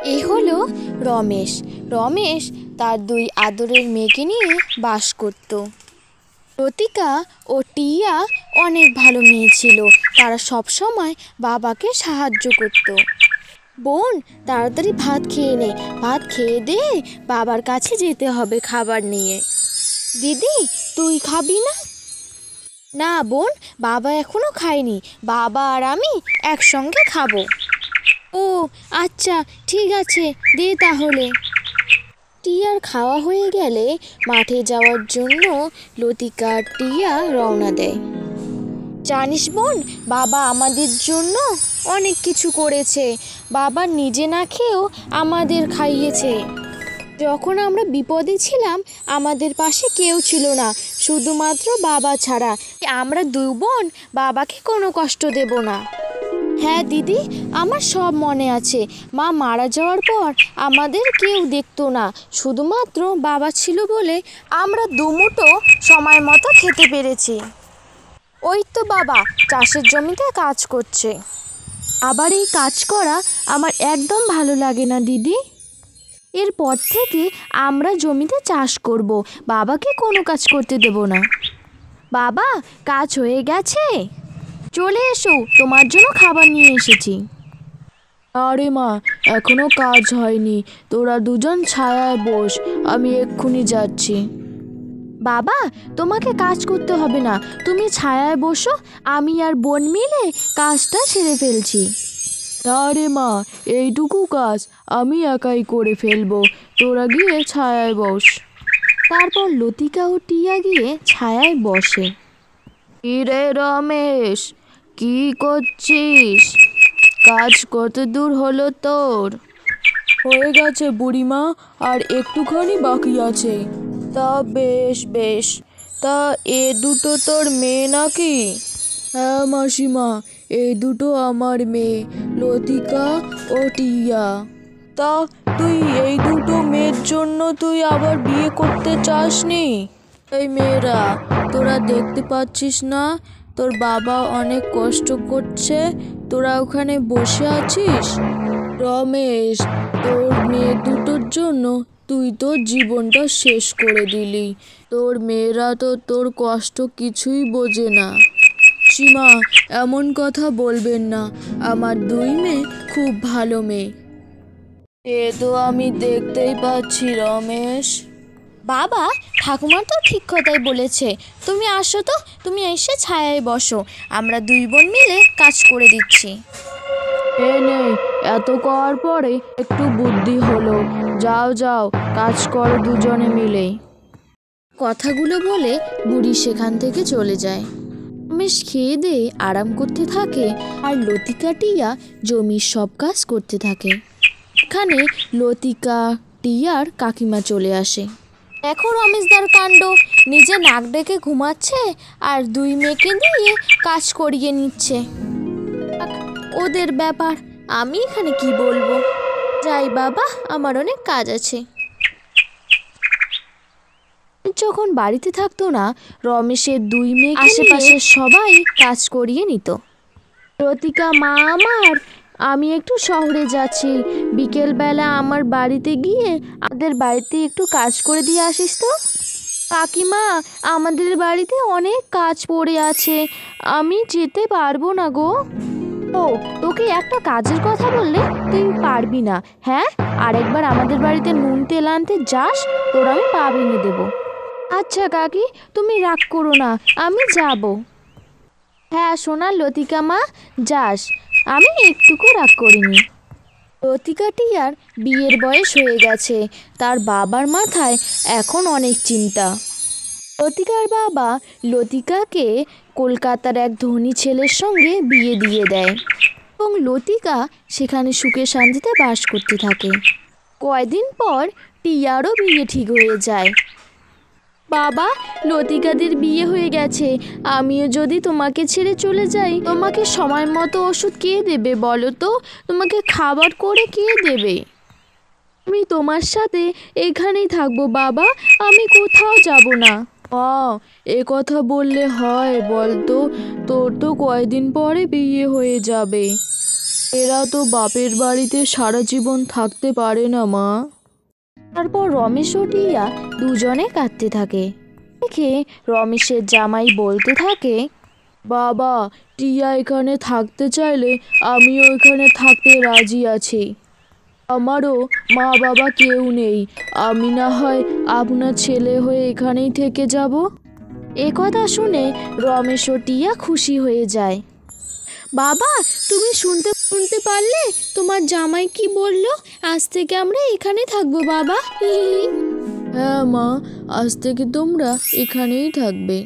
এই হলো রমেশ। রমেশ তার দুই আদরের মেয়েকে নিয়ে বাস করত। লতিকা ও টিয়া অনেক ভালো মেয়ে ছিল। তারা সবসময় বাবাকে সাহায্য করত। বোন, তাড়াতাড়ি ভাত খেয়ে নে, ভাত খেয়ে দে, বাবার কাছে যেতে হবে খাবার নিয়ে। দিদি, তুই খাবি না? না বোন, বাবা এখনো খায়নি, বাবা আর আমি একসঙ্গে খাবো। ও আচ্ছা, ঠিক আছে, দে তাহলে। টিয়ার খাওয়া হয়ে গেলে মাঠে যাওয়ার জন্য লতিকা আর টিয়া রওনা দেয়। জানিস বোন, বাবা আমাদের জন্য অনেক কিছু করেছে। বাবা নিজে না খেয়েও আমাদের খাইয়েছে। যখন আমরা বিপদে ছিলাম আমাদের পাশে কেউ ছিল না, শুধুমাত্র বাবা ছাড়া। আমরা দুই বোন বাবাকে কোনো কষ্ট দেব না। হ্যাঁ দিদি, আমার সব মনে আছে। মা মারা যাওয়ার পর আমাদের কেউ দেখতো না, শুধুমাত্র বাবা ছিল বলে আমরা দুমুঠো সময় মতো খেতে পেরেছি। ওই তো বাবা চাষের জমিতে কাজ করছে। আবার এই কাজ করা আমার একদম ভালো লাগে না দিদি। এরপর থেকে আমরা জমিতে চাষ করব, বাবাকে কোনো কাজ করতে দেব না। বাবা, কাজ হয়ে গেছে, চলে এসো, তোমার জন্য খাবার নিয়ে এসেছি। আরে মা, এখনো কাজ হয়নি, তোরা দুজন ছায়ায় বস, আমি এক্ষুনি যাচ্ছি। বাবা, তোমাকে কাজ করতে হবে না, তুমি ছায়ায় বসো, আমি আর বোন মিলে কাজটা সেরে ফেলছি। না রে মা, এইটুকু কাজ আমি একাই করে ফেলবো, তোরা গিয়ে ছায়ায় বস। তারপর লতিকা ও টিয়া গিয়ে ছায়ায় বসে। কিরে রমেশ, কি করছিস? কাজ কত দূর হলো তোর? হয়ে গেছে বুড়িমা, আর একটুখানি বাকি আছে। তা বেশ বেশ, তা এ দুটো তোর মেয়ে নাকি? হ্যাঁ মাসিমা, এই দুটো আমার মেয়ে, লতিকা ও টিয়া। তা তুই এই দুটো মেয়ের জন্য তুই আবার বিয়ে করতে চাসনি? এই মেয়েরা, তোরা দেখতে পাচ্ছিস না তোর বাবা অনেক কষ্ট করছে, তোরা ওখানে বসে আছিস? রমেশ, তোর মেয়ে দুটোর জন্য তুই তোর জীবনটা শেষ করে দিলি। তোর মেয়েরা তো তোর কষ্ট কিছুই বোঝে না। সীমা, এমন কথা বলবেন না, আমার দুই মেয়ে খুব ভালো মেয়ে। এ তো আমি দেখতেই পাচ্ছি রমেশ। বাবা, ঠাকুমা তো ঠিক কথাই বলেছে, তুমি আসো তো, তুমি এসে ছায়ায় বসো, আমরা দুই বোন মিলে কাজ করে দিচ্ছি। নে, এত করার পরে একটু বুদ্ধি হলো, যাও যাও, কাজ করো দুজনে মিলে। কথাগুলো বলে বুড়ি সেখান থেকে চলে যায়। রমেশ খেয়ে দিয়ে আরাম করতে থাকে আর লতিকা টিয়া জমির সব কাজ করতে থাকে। এখানে লতিকা টিয়ার কাকিমা চলে আসে। দেখো রমেশদার কাণ্ড, নিজে নাক ডেকে ঘুমাচ্ছে আর দুই মেয়েকে দিয়ে কাজ করিয়ে নিচ্ছে। ওদের ব্যাপার, আমি এখানে কি বলবো। যাই বাবা, আমার অনেক কাজ আছে। যখন বাড়িতে থাকতো না, রমেশের দুই মেয়ে আশেপাশের সবাই কাজ করিয়ে নিত। লতিকা, মা আমার, আমি একটু শহরে যাচ্ছি, বিকেলবেলা আমার বাড়িতে গিয়ে আমাদের বাড়িতে একটু কাজ করে দিয়ে আসিস তো। কাকিমা, আমাদের বাড়িতে অনেক কাজ পড়ে আছে, আমি যেতে পারবো না গো। ও, তোকে একটা কাজের কথা বললে তুই পারবি না? হ্যাঁ, আরেকবার আমাদের বাড়িতে নুন তেল আনতে যাস, তোর আমি পা ভেঙে দেবো। আচ্ছা কাকি, তুমি রাগ করো না, আমি যাব। হ্যাঁ সোনা লতিকা মা, যাস, আমি একটুকু রাগ করিনি। লতিকা টিয়ার বিয়ের বয়স হয়ে গেছে, তার বাবার মাথায় এখন অনেক চিন্তা। লতিকার বাবা লতিকাকে কলকাতার এক ধনী ছেলের সঙ্গে বিয়ে দিয়ে দেয় এবং লতিকা সেখানে সুখে শান্তিতে বাস করতে থাকে। কয়দিন পর টিয়ারও বিয়ে ঠিক হয়ে যায়। বাবা, লতিকাদের বিয়ে হয়ে গেছে, আমিও যদি তোমাকে ছেড়ে চলে যাই, তোমাকে সময় মতো ওষুধ কে দেবে বলো তো? তোমাকে খাবার করে কে দেবে? আমি তোমার সাথে এখানেই থাকবো বাবা, আমি কোথাও যাব না। এ কথা বললে হয় বলতো? তোর তো কয়দিন পরে বিয়ে হয়ে যাবে। এরা তো বাপের বাড়িতে সারা জীবন থাকতে পারে না মা। তারপর রমেশ ও টিয়া দুজনে কাঁদতে থাকে। দেখে রমেশের জামাই বলতে থাকে, বাবা, টিয়া এখানে থাকতে চাইলে আমিও এখানে থাকতে রাজি আছি। আমারও মা বাবা কেউ নেই, আমি না হয় আপনার ছেলে হয়ে এখানেই থেকে যাব। এ কথা শুনে রমেশ ও টিয়া খুশি হয়ে যায়। বাবা, তুমি শুনতে পারলে তোমার জামাই কি বলল? আজ থেকে আমরা এখানে থাকবো বাবা। হ্যাঁ মা, আজ থেকে তোমরা এখানেই থাকবে।